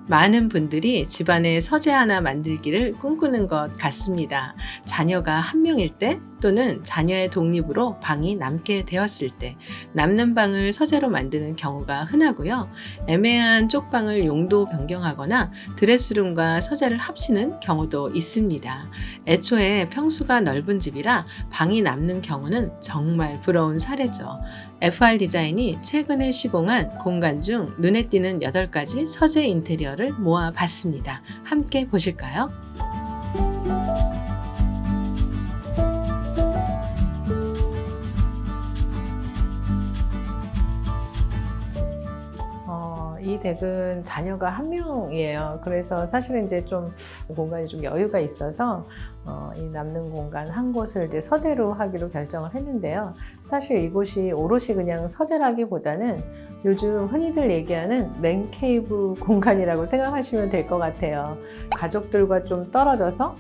많은 분들이 집안에 서재 하나 만들기를 꿈꾸는 것 같습니다. 자녀가 한 명일 때 또는 자녀의 독립으로 방이 남게 되었을 때 남는 방을 서재로 만드는 경우가 흔하고요. 애매한 쪽방을 용도 변경하거나 드레스룸과 서재를 합치는 경우도 있습니다. 애초에 평수가 넓은 집이라 방이 남는 경우는 정말 부러운 사례죠. FR 디자인이 최근에 시공한 공간 중 눈에 띄는 8가지 서재 인테리어를 모아봤습니다. 함께 보실까요? 이 댁은 자녀가 한 명이에요. 그래서 사실은 이제 좀 공간이 좀 여유가 있어서 이 남는 공간 한 곳을 이제 서재로 하기로 결정을 했는데요. 사실 이곳이 오롯이 그냥 서재라기보다는 요즘 흔히들 얘기하는 맨케이브 공간이라고 생각하시면 될 것 같아요. 가족들과 좀 떨어져서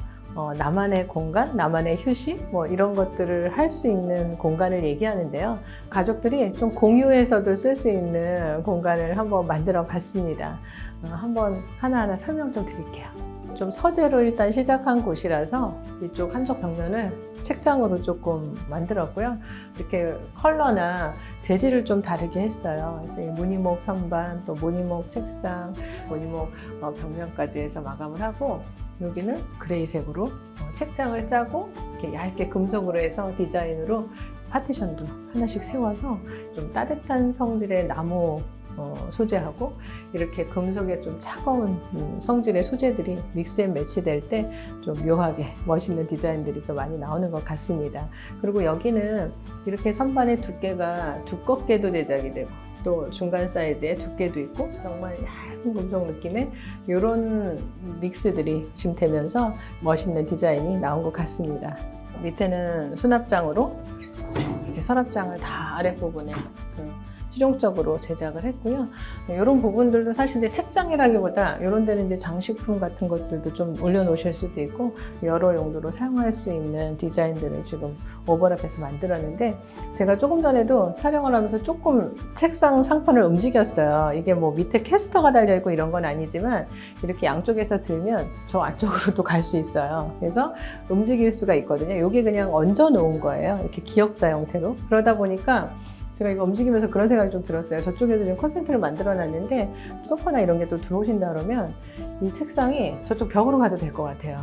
나만의 공간, 나만의 휴식 이런 것들을 할 수 있는 공간을 얘기하는데요. 가족들이 좀 공유해서도 쓸 수 있는 공간을 한번 만들어 봤습니다. 한번 하나하나 설명 좀 드릴게요. 좀 서재로 일단 시작한 곳이라서 이쪽 한쪽 벽면을 책장으로 조금 만들었고요. 이렇게 컬러나 재질을 좀 다르게 했어요. 그래서 무늬목 선반, 또 무늬목 책상, 무늬목 벽면까지 해서 마감을 하고, 여기는 그레이색으로 책장을 짜고 이렇게 얇게 금속으로 해서 디자인으로 파티션도 하나씩 세워서 좀 따뜻한 성질의 나무 소재하고 이렇게 금속의 좀 차가운 성질의 소재들이 믹스 앤 매치 될 때 좀 묘하게 멋있는 디자인들이 또 많이 나오는 것 같습니다. 그리고 여기는 이렇게 선반의 두께가 두껍게도 제작이 되고 또 중간 사이즈의 두께도 있고 정말 얇은 금속 느낌의 이런 믹스들이 지금 되면서 멋있는 디자인이 나온 것 같습니다. 밑에는 수납장으로 이렇게 서랍장을 다 아랫부분에 실용적으로 제작을 했고요. 이런 부분들도 사실 이제 책장이라기보다 이런 데는 이제 장식품 같은 것들도 좀 올려놓으실 수도 있고 여러 용도로 사용할 수 있는 디자인들을 지금 오버랩해서 만들었는데, 제가 조금 전에도 촬영을 하면서 조금 책상 상판을 움직였어요. 이게 뭐 밑에 캐스터가 달려있고 이런 건 아니지만 이렇게 양쪽에서 들면 저 안쪽으로도 갈 수 있어요. 그래서 움직일 수가 있거든요. 이게 그냥 얹어 놓은 거예요. 이렇게 기역자 형태로. 그러다 보니까 제가 이거 움직이면서 그런 생각이 좀 들었어요. 저쪽에도 지금 컨센트를 만들어 놨는데 소파나 이런 게 또 들어오신다 그러면 이 책상이 저쪽 벽으로 가도 될 것 같아요.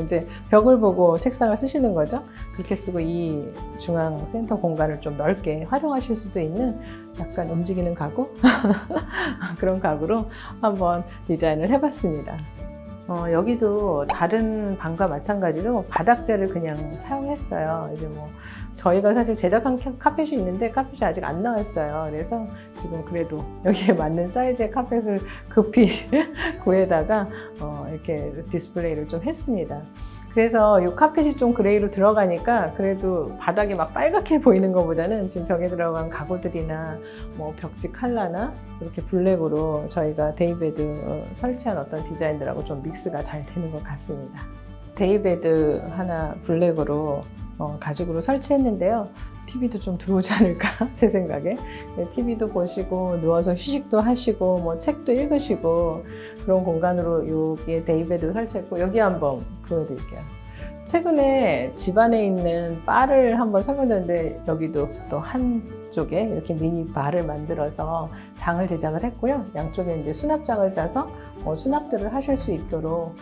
이제 벽을 보고 책상을 쓰시는 거죠. 그렇게 쓰고 이 중앙 센터 공간을 좀 넓게 활용하실 수도 있는 약간 움직이는 가구? 그런 가구로 한번 디자인을 해봤습니다. 여기도 다른 방과 마찬가지로 바닥재를 그냥 사용했어요. 이제 뭐 저희가 사실 제작한 카펫이 있는데 카펫이 아직 안 나왔어요. 그래서 지금 그래도 여기에 맞는 사이즈의 카펫을 급히 구해다가 이렇게 디스플레이를 좀 했습니다. 그래서 이 카펫이 좀 그레이로 들어가니까 그래도 바닥이 막 빨갛게 보이는 것보다는 지금 벽에 들어간 가구들이나 뭐 벽지 컬러나 이렇게 블랙으로 저희가 데이베드 설치한 어떤 디자인들하고 좀 믹스가 잘 되는 것 같습니다. 데이베드 하나 블랙으로 가죽으로 설치했는데요. TV도 좀 들어오지 않을까 제 생각에. TV도 보시고 누워서 휴식도 하시고 뭐 책도 읽으시고 그런 공간으로 여기에 데이베드 설치했고, 여기 한번 보여드릴게요. 최근에 집안에 있는 바를 한번 설명드렸는데 여기도 또 한쪽에 이렇게 미니 바를 만들어서 장을 제작을 했고요. 양쪽에 이제 수납장을 짜서 수납들을 하실 수 있도록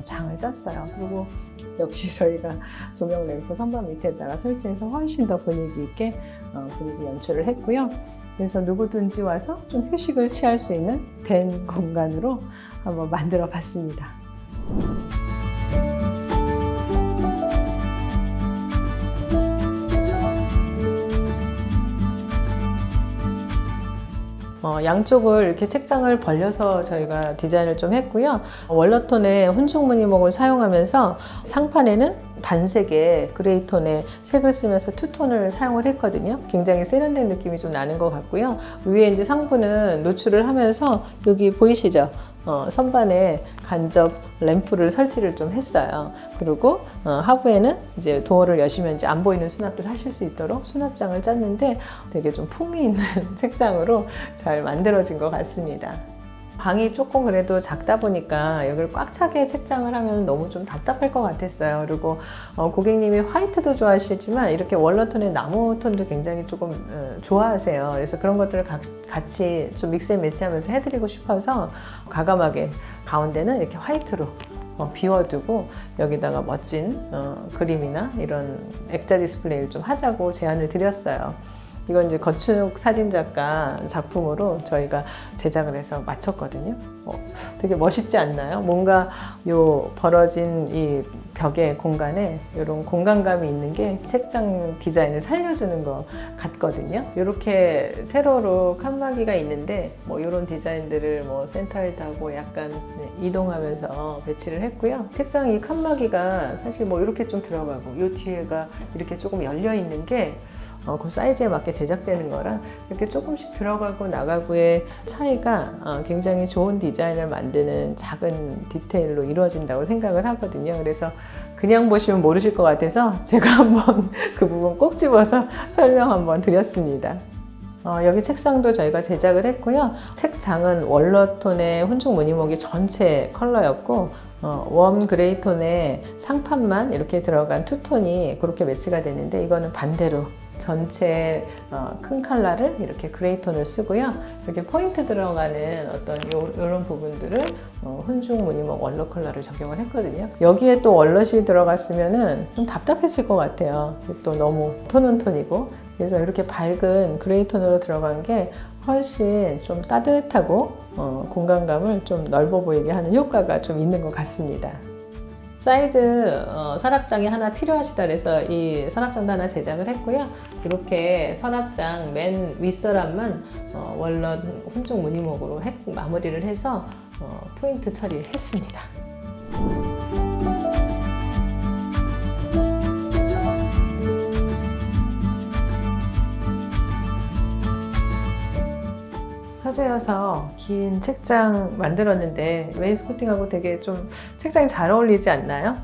장을 짰어요. 그리고 역시 저희가 조명 램프 선반 밑에다가 설치해서 훨씬 더 분위기 있게 분위기 연출을 했고요. 그래서 누구든지 와서 좀 휴식을 취할 수 있는 된 공간으로 한번 만들어 봤습니다. 양쪽을 이렇게 책장을 벌려서 저희가 디자인을 좀 했고요. 월러톤의 혼종 무늬목을 사용하면서 상판에는 단색의 그레이톤의 색을 쓰면서 투톤을 사용을 했거든요. 굉장히 세련된 느낌이 좀 나는 것 같고요. 위에 이제 상부는 노출을 하면서 여기 보이시죠? 선반에 간접 램프를 설치를 좀 했어요. 그리고 하부에는 이제 도어를 여시면 이제 안 보이는 수납들 하실 수 있도록 수납장을 짰는데 되게 좀 풍미 있는 책장으로 잘 만들어진 것 같습니다. 방이 조금 그래도 작다 보니까 여기를 꽉 차게 책장을 하면 너무 좀 답답할 것 같았어요. 그리고 고객님이 화이트도 좋아하시지만 이렇게 월러톤의 나무 톤도 굉장히 조금 좋아하세요. 그래서 그런 것들을 같이 좀 믹스 앤 매치하면서 해드리고 싶어서 과감하게 가운데는 이렇게 화이트로 비워두고 여기다가 멋진 그림이나 이런 액자 디스플레이를 좀 하자고 제안을 드렸어요. 이건 이제 건축 사진작가 작품으로 저희가 제작을 해서 마쳤거든요. 되게 멋있지 않나요? 뭔가 요 벌어진 이 벽의 공간에 이런 공간감이 있는 게 책장 디자인을 살려주는 것 같거든요. 이렇게 세로로 칸막이가 있는데 뭐 이런 디자인들을 뭐 센터에 다고 약간 이동하면서 배치를 했고요. 책장 이 칸막이가 사실 뭐 이렇게 좀 들어가고 이 뒤에가 이렇게 조금 열려 있는 게 그 사이즈에 맞게 제작되는 거라 이렇게 조금씩 들어가고 나가고의 차이가 굉장히 좋은 디자인을 만드는 작은 디테일로 이루어진다고 생각을 하거든요. 그래서 그냥 보시면 모르실 것 같아서 제가 한번 그 부분 꼭 집어서 설명 한번 드렸습니다. 여기 책상도 저희가 제작을 했고요. 책장은 월러톤의 혼축 무늬목이 전체 컬러였고 웜 그레이 톤의 상판만 이렇게 들어간 투톤이 그렇게 매치가 되는데 이거는 반대로 전체 큰 컬러를 이렇게 그레이 톤을 쓰고요. 이렇게 포인트 들어가는 어떤 이런 부분들을 혼축 무늬목 월러 컬러를 적용을 했거든요. 여기에 또 월넛이 들어갔으면은 좀 답답했을 것 같아요. 또 너무 톤은 톤이고 그래서 이렇게 밝은 그레이 톤으로 들어간 게 훨씬 좀 따뜻하고 공간감을 좀 넓어 보이게 하는 효과가 좀 있는 것 같습니다. 사이드 서랍장이 하나 필요하시다 그래서 이 서랍장도 하나 제작을 했고요. 이렇게 서랍장 맨 윗서랍만 월넛 혼축 무늬목으로 마무리를 해서 포인트 처리했습니다. 화제여서 긴 책장 만들었는데 웨인스코팅하고 되게 좀 책장이 잘 어울리지 않나요?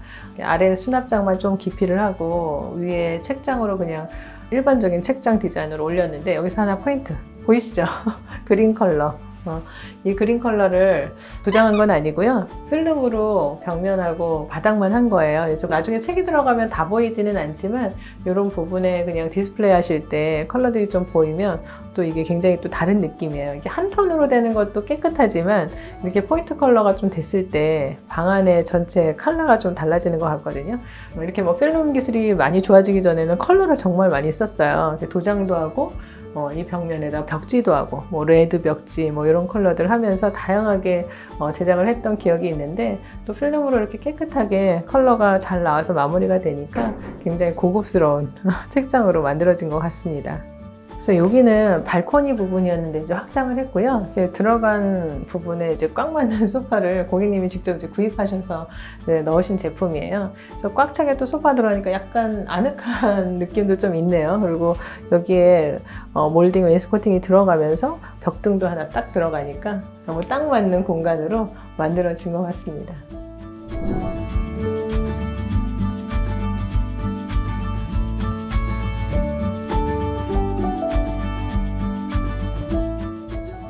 아래 수납장만 좀 기피를 하고 위에 책장으로 그냥 일반적인 책장 디자인으로 올렸는데 여기서 하나 포인트 보이시죠? 그린 컬러. 이 그린 컬러를 도장한 건 아니고요. 필름으로 벽면하고 바닥만 한 거예요. 그래서 나중에 책이 들어가면 다 보이지는 않지만 이런 부분에 그냥 디스플레이 하실 때 컬러들이 좀 보이면 또 이게 굉장히 또 다른 느낌이에요. 이게 한 톤으로 되는 것도 깨끗하지만 이렇게 포인트 컬러가 좀 됐을 때 방 안에 전체 컬러가 좀 달라지는 것 같거든요. 이렇게 뭐 필름 기술이 많이 좋아지기 전에는 컬러를 정말 많이 썼어요. 도장도 하고 이 벽면에다 벽지도 하고 뭐 레드 벽지 뭐 이런 컬러들 하면서 다양하게 제작을 했던 기억이 있는데 또 필름으로 이렇게 깨끗하게 컬러가 잘 나와서 마무리가 되니까 굉장히 고급스러운 책장으로 만들어진 것 같습니다. 그래서 여기는 발코니 부분이었는데 이제 확장을 했고요. 이렇게 들어간 부분에 이제 꽉 맞는 소파를 고객님이 직접 이제 구입하셔서 넣으신 제품이에요. 그래서 꽉 차게 또 소파 들어가니까 약간 아늑한 느낌도 좀 있네요. 그리고 여기에 몰딩 웨인스코팅이 들어가면서 벽등도 하나 딱 들어가니까 너무 딱 맞는 공간으로 만들어진 것 같습니다.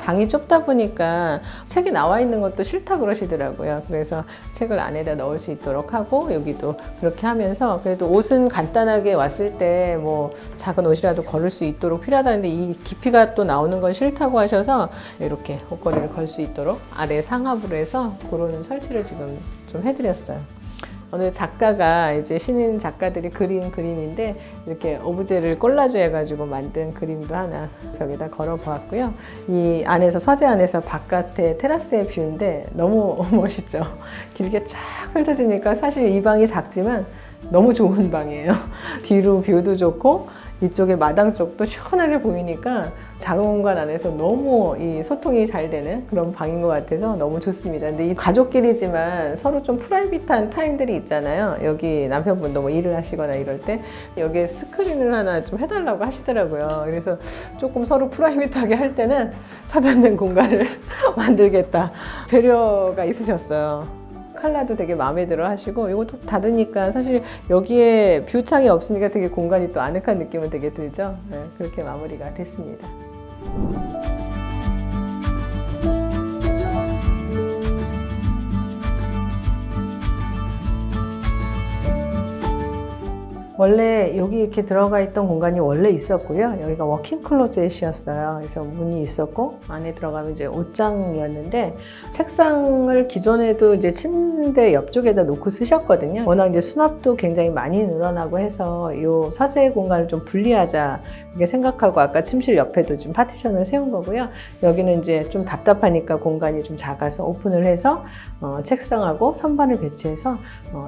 방이 좁다 보니까 책이 나와 있는 것도 싫다 그러시더라고요. 그래서 책을 안에다 넣을 수 있도록 하고 여기도 그렇게 하면서 그래도 옷은 간단하게 왔을 때 뭐 작은 옷이라도 걸을 수 있도록 필요하다는데 이 깊이가 또 나오는 건 싫다고 하셔서 이렇게 옷걸이를 걸 수 있도록 아래 상압으로 해서 그런 설치를 지금 좀 해드렸어요. 어느 작가가 이제 신인 작가들이 그린 그림인데 이렇게 오브제를 콜라주 해가지고 만든 그림도 하나 벽에다 걸어 보았고요. 이 안에서 서재 안에서 바깥에 테라스의 뷰인데 너무 멋있죠. 길게 쫙 펼쳐지니까 사실 이 방이 작지만 너무 좋은 방이에요. 뒤로 뷰도 좋고 이쪽에 마당 쪽도 시원하게 보이니까 작은 공간 안에서 너무 이 소통이 잘 되는 그런 방인 것 같아서 너무 좋습니다. 근데 이 가족끼리지만 서로 좀 프라이빗한 타임들이 있잖아요. 여기 남편분도 뭐 일을 하시거나 이럴 때 여기에 스크린을 하나 좀 해달라고 하시더라고요. 그래서 조금 서로 프라이빗하게 할 때는 차단된 공간을 만들겠다. 배려가 있으셨어요. 컬러도 되게 마음에 들어 하시고 이것도 닫으니까 사실 여기에 뷰창이 없으니까 되게 공간이 또 아늑한 느낌은 되게 들죠. 네, 그렇게 마무리가 됐습니다. 원래 여기 이렇게 들어가 있던 공간이 원래 있었고요. 여기가 워킹 클로젯이었어요. 그래서 문이 있었고 안에 들어가면 이제 옷장이었는데 책상을 기존에도 이제 침대 옆쪽에다 놓고 쓰셨거든요. 워낙 이제 수납도 굉장히 많이 늘어나고 해서 이 서재 공간을 좀 분리하자 이렇게 생각하고 아까 침실 옆에도 지금 파티션을 세운 거고요. 여기는 이제 좀 답답하니까 공간이 좀 작아서 오픈을 해서 책상하고 선반을 배치해서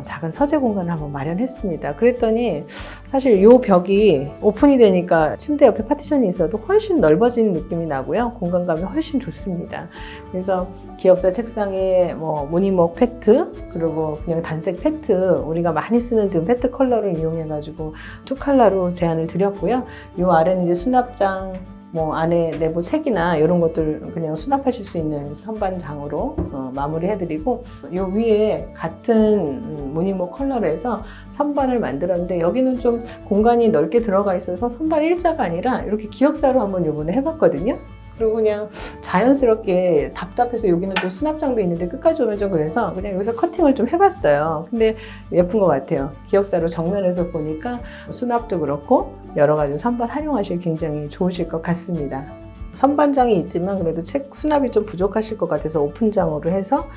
작은 서재 공간을 한번 마련했습니다. 그랬더니 사실 이 벽이 오픈이 되니까 침대 옆에 파티션이 있어도 훨씬 넓어지는 느낌이 나고요. 공간감이 훨씬 좋습니다. 그래서 기역자 책상에 뭐 무늬목 패트 그리고 그냥 단색 패트 우리가 많이 쓰는 지금 패트 컬러를 이용해가지고 두 컬러로 제안을 드렸고요. 이 아래는 이제 수납장 뭐 안에 내부 책이나 이런 것들 그냥 수납하실 수 있는 선반장으로 마무리해드리고 이 위에 같은 무늬목 컬러로 해서 선반을 만들었는데 여기는 좀 공간이 넓게 들어가 있어서 선반 일자가 아니라 이렇게 기역자로 한번 요번에 해봤거든요. 그리고 그냥 자연스럽게 답답해서 여기는 또 수납장도 있는데 끝까지 오면 좀 그래서 그냥 여기서 커팅을 좀 해봤어요. 근데 예쁜 것 같아요. 기역자로 정면에서 보니까 수납도 그렇고 여러 가지 선반 활용하시기 굉장히 좋으실 것 같습니다. 선반장이 있지만 그래도 책 수납이 좀 부족하실 것 같아서 오픈장으로 해서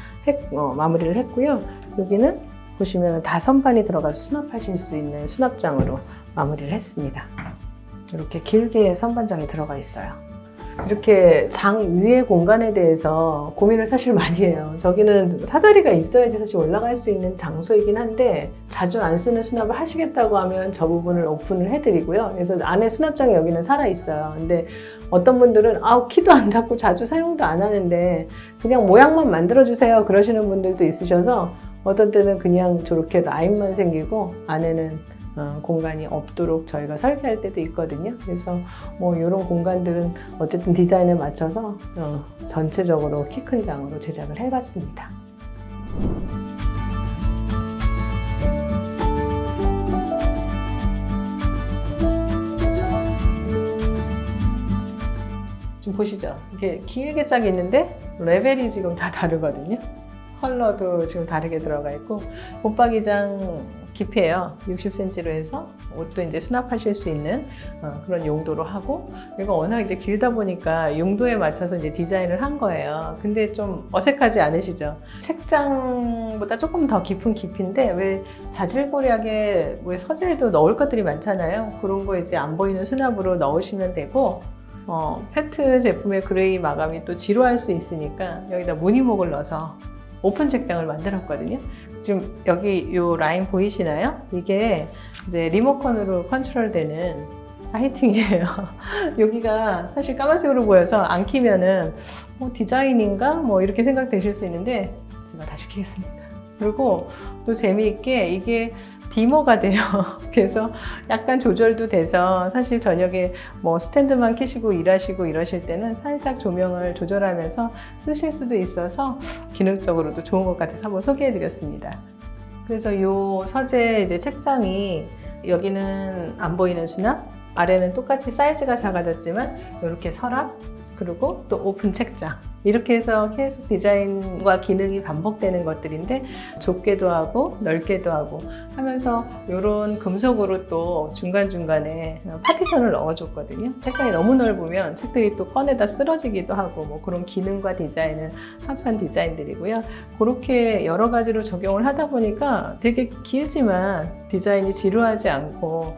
마무리를 했고요. 여기는 보시면 다 선반이 들어가서 수납하실 수 있는 수납장으로 마무리를 했습니다. 이렇게 길게 선반장이 들어가 있어요. 이렇게 장 위의 공간에 대해서 고민을 사실 많이 해요. 저기는 사다리가 있어야지 사실 올라갈 수 있는 장소이긴 한데 자주 안 쓰는 수납을 하시겠다고 하면 저 부분을 오픈을 해드리고요. 그래서 안에 수납장이 여기는 살아있어요. 근데 어떤 분들은 키도 안 닫고 자주 사용도 안 하는데 그냥 모양만 만들어주세요 그러시는 분들도 있으셔서 어떤 때는 그냥 저렇게 라인만 생기고 안에는 공간이 없도록 저희가 설계할 때도 있거든요. 그래서 뭐 이런 공간들은 어쨌든 디자인에 맞춰서 전체적으로 키 큰 장으로 제작을 해봤습니다. 지금 보시죠. 이게 길게 짝이 있는데 레벨이 지금 다 다르거든요. 컬러도 지금 다르게 들어가 있고 붙박이장 깊이에요. 60cm로 해서 옷도 이제 수납하실 수 있는 그런 용도로 하고 이거 워낙 이제 길다 보니까 용도에 맞춰서 이제 디자인을 한 거예요. 근데 좀 어색하지 않으시죠? 책장보다 조금 더 깊은 깊이인데 왜 자질구레하게 왜 서재에도 넣을 것들이 많잖아요. 그런 거 이제 안 보이는 수납으로 넣으시면 되고 페트 제품의 그레이 마감이 또 지루할 수 있으니까 여기다 무늬목을 넣어서 오픈 책장을 만들었거든요. 지금 여기 요 라인 보이시나요? 이게 이제 리모컨으로 컨트롤되는 라이팅이에요. 여기가 사실 까만색으로 보여서 안 키면은 디자인인가? 뭐 이렇게 생각되실 수 있는데 제가 다시 켜겠습니다. 그리고 또 재미있게 이게 디머가 돼요. 그래서 약간 조절도 돼서 사실 저녁에 뭐 스탠드만 켜시고 일하시고 이러실 때는 살짝 조명을 조절하면서 쓰실 수도 있어서 기능적으로도 좋은 것 같아서 한번 소개해 드렸습니다. 그래서 이 서재 이제 책장이 여기는 안 보이는 수납, 아래는 똑같이 사이즈가 작아졌지만 이렇게 서랍, 그리고 또 오픈 책장 이렇게 해서 계속 디자인과 기능이 반복되는 것들인데 좁게도 하고 넓게도 하고 하면서 이런 금속으로 또 중간중간에 파티션을 넣어줬거든요. 책장이 너무 넓으면 책들이 또 꺼내다 쓰러지기도 하고 뭐 그런 기능과 디자인은 합한 디자인들이고요. 그렇게 여러 가지로 적용을 하다 보니까 되게 길지만 디자인이 지루하지 않고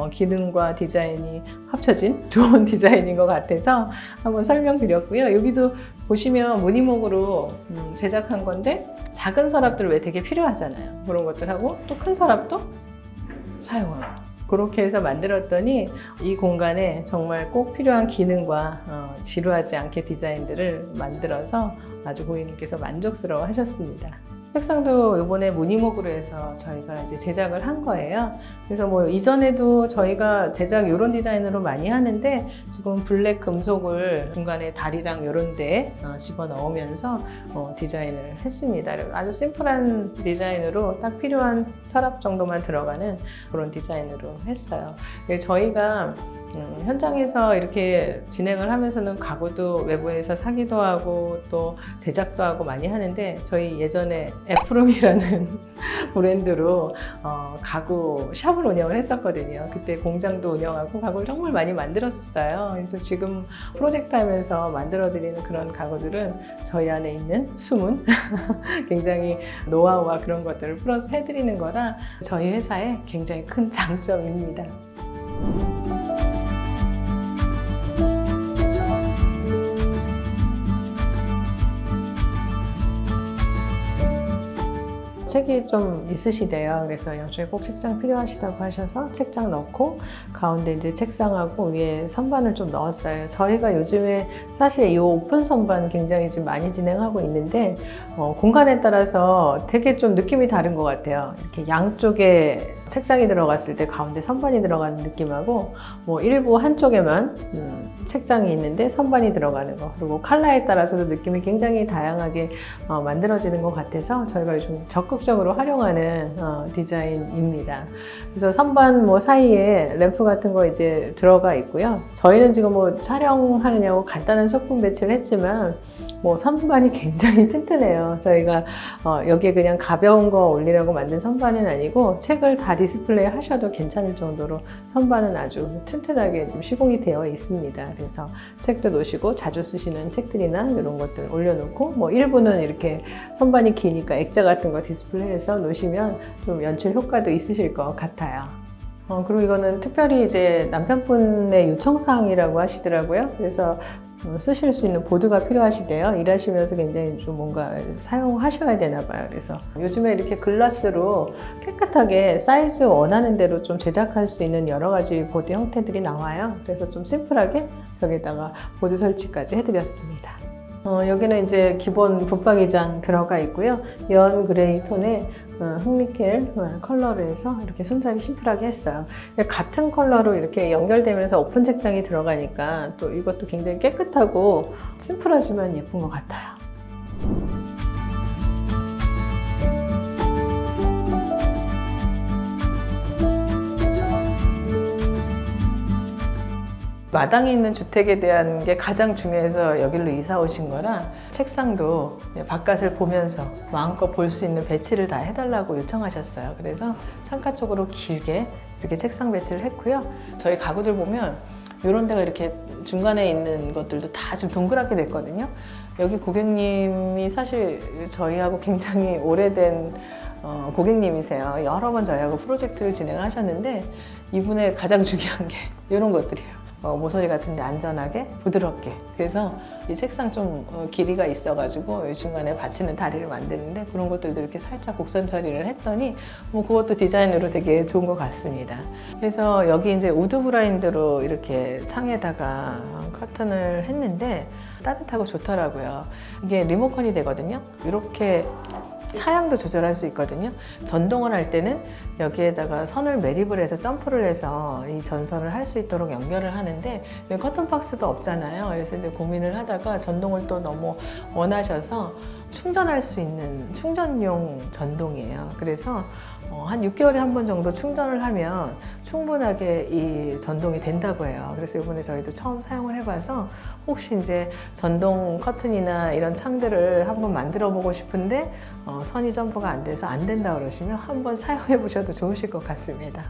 기능과 디자인이 합쳐진 좋은 디자인인 것 같아서 한번 설명드렸고요. 여기도 보시면 무늬목으로 제작한 건데 작은 서랍들 왜 되게 필요하잖아요. 그런 것들하고 또 큰 서랍도 사용하고 그렇게 해서 만들었더니 이 공간에 정말 꼭 필요한 기능과 지루하지 않게 디자인들을 만들어서 아주 고객님께서 만족스러워 하셨습니다. 책상도 이번에 무늬목으로 해서 저희가 이제 제작을 한 거예요. 그래서 뭐 이전에도 저희가 제작 이런 디자인으로 많이 하는데 지금 블랙 금속을 중간에 다리랑 이런 데 집어 넣으면서 디자인을 했습니다. 아주 심플한 디자인으로 딱 필요한 서랍 정도만 들어가는 그런 디자인으로 했어요. 저희가 현장에서 이렇게 진행을 하면서는 가구도 외부에서 사기도 하고 또 제작도 하고 많이 하는데 저희 예전에 에프롬이라는 브랜드로 가구 샵을 운영을 했었거든요. 그때 공장도 운영하고 가구를 정말 많이 만들었었어요. 그래서 지금 프로젝트 하면서 만들어드리는 그런 가구들은 저희 안에 있는 숨은 굉장히 노하우와 그런 것들을 풀어서 해드리는 거라 저희 회사의 굉장히 큰 장점입니다. 책이 좀 있으시대요. 그래서 나중에 꼭 책장 필요하시다고 하셔서 책장 넣고 가운데 이제 책상하고 위에 선반을 좀 넣었어요. 저희가 요즘에 사실 이 오픈 선반 굉장히 지금 많이 진행하고 있는데 공간에 따라서 되게 좀 느낌이 다른 것 같아요. 이렇게 양쪽에 책상이 들어갔을 때 가운데 선반이 들어가는 느낌하고 뭐 일부 한쪽에만 책장이 있는데 선반이 들어가는 거 그리고 컬러에 따라서도 느낌이 굉장히 다양하게 만들어지는 것 같아서 저희가 좀 적극적으로 활용하는 디자인입니다. 그래서 선반 뭐 사이에 램프 같은 거 이제 들어가 있고요. 저희는 지금 뭐 촬영하느냐고 간단한 소품 배치를 했지만 뭐 선반이 굉장히 튼튼해요. 저희가 여기에 그냥 가벼운 거 올리려고 만든 선반은 아니고 책을 다 디스플레이 하셔도 괜찮을 정도로 선반은 아주 튼튼하게 좀 시공이 되어 있습니다. 그래서 책도 놓으시고 자주 쓰시는 책들이나 이런 것들 올려놓고 뭐 일부는 이렇게 선반이 기니까 액자 같은 거 디스플레이해서 놓으시면 좀 연출 효과도 있으실 것 같아요. 그리고 이거는 특별히 이제 남편분의 요청사항이라고 하시더라고요. 그래서 쓰실 수 있는 보드가 필요하시대요. 일하시면서 굉장히 좀 뭔가 사용하셔야 되나 봐요. 그래서 요즘에 이렇게 글라스로 깨끗하게 사이즈 원하는 대로 좀 제작할 수 있는 여러 가지 보드 형태들이 나와요. 그래서 좀 심플하게 여기다가 보드 설치까지 해드렸습니다. 여기는 이제 기본 붙박이장 들어가 있고요. 연 그레이 톤의 흑니켈 컬러로 해서 이렇게 손잡이 심플하게 했어요. 같은 컬러로 이렇게 연결되면서 오픈 책장이 들어가니까 또 이것도 굉장히 깨끗하고 심플하지만 예쁜 것 같아요. 마당에 있는 주택에 대한 게 가장 중요해서 여기로 이사 오신 거라 책상도 바깥을 보면서 마음껏 볼 수 있는 배치를 다 해달라고 요청하셨어요. 그래서 창가 쪽으로 길게 이렇게 책상 배치를 했고요. 저희 가구들 보면 이런 데가 이렇게 중간에 있는 것들도 다 좀 동그랗게 됐거든요. 여기 고객님이 사실 저희하고 굉장히 오래된 고객님이세요. 여러 번 저희하고 프로젝트를 진행하셨는데 이분의 가장 중요한 게 이런 것들이에요. 모서리 같은데 안전하게 부드럽게. 그래서 이 책상 좀 길이가 있어가지고 이 중간에 받치는 다리를 만드는데 그런 것들도 이렇게 살짝 곡선 처리를 했더니 뭐 그것도 디자인으로 되게 좋은 것 같습니다. 그래서 여기 이제 우드 블라인드로 이렇게 창에다가 커튼을 했는데 따뜻하고 좋더라고요. 이게 리모컨이 되거든요. 이렇게 차양도 조절할 수 있거든요. 전동을 할 때는 여기에다가 선을 매립을 해서 점프를 해서 이 전선을 할 수 있도록 연결을 하는데 커튼 박스도 없잖아요. 그래서 이제 고민을 하다가 전동을 또 너무 원하셔서 충전할 수 있는 충전용 전동이에요. 그래서 한 6개월에 한 번 정도 충전을 하면 충분하게 이 전동이 된다고 해요. 그래서 이번에 저희도 처음 사용을 해봐서 혹시 이제 전동 커튼이나 이런 창들을 한번 만들어 보고 싶은데 선이 점프가 안 돼서 안 된다 그러시면 한번 사용해 보셔도 좋으실 것 같습니다.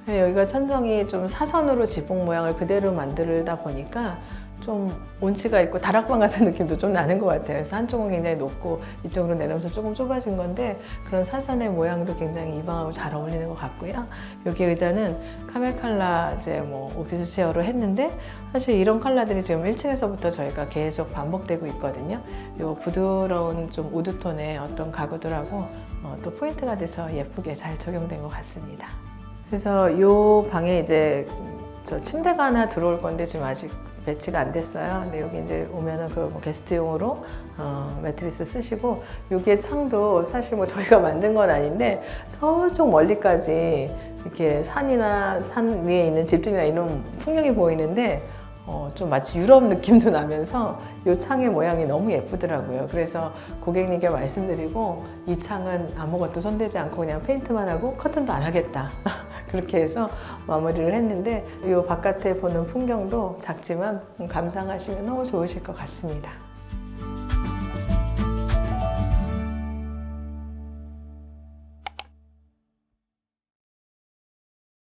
여기가 천정이 좀 사선으로 지붕 모양을 그대로 만들다 보니까 좀 온치가 있고 다락방 같은 느낌도 좀 나는 것 같아요. 그래서 한쪽은 굉장히 높고 이쪽으로 내려오면서 조금 좁아진 건데 그런 사선의 모양도 굉장히 이 방하고 잘 어울리는 것 같고요. 여기 의자는 카멜 컬러 이제 뭐 오피스 체어로 했는데 사실 이런 컬러들이 지금 1층에서부터 저희가 계속 반복되고 있거든요. 이 부드러운 좀 우드톤의 어떤 가구들하고 또 포인트가 돼서 예쁘게 잘 적용된 것 같습니다. 그래서 이 방에 이제 저 침대가 하나 들어올 건데 지금 아직 배치가 안 됐어요. 근데 여기 이제 오면은 그 뭐 게스트용으로 매트리스 쓰시고 여기에 창도 사실 뭐 저희가 만든 건 아닌데 저쪽 멀리까지 이렇게 산이나 산 위에 있는 집들이나 이런 풍경이 보이는데 좀 마치 유럽 느낌도 나면서 이 창의 모양이 너무 예쁘더라고요. 그래서 고객님께 말씀드리고 이 창은 아무것도 손대지 않고 그냥 페인트만 하고 커튼도 안 하겠다. 그렇게 해서 마무리를 했는데 이 바깥에 보는 풍경도 작지만 감상하시면 너무 좋으실 것 같습니다.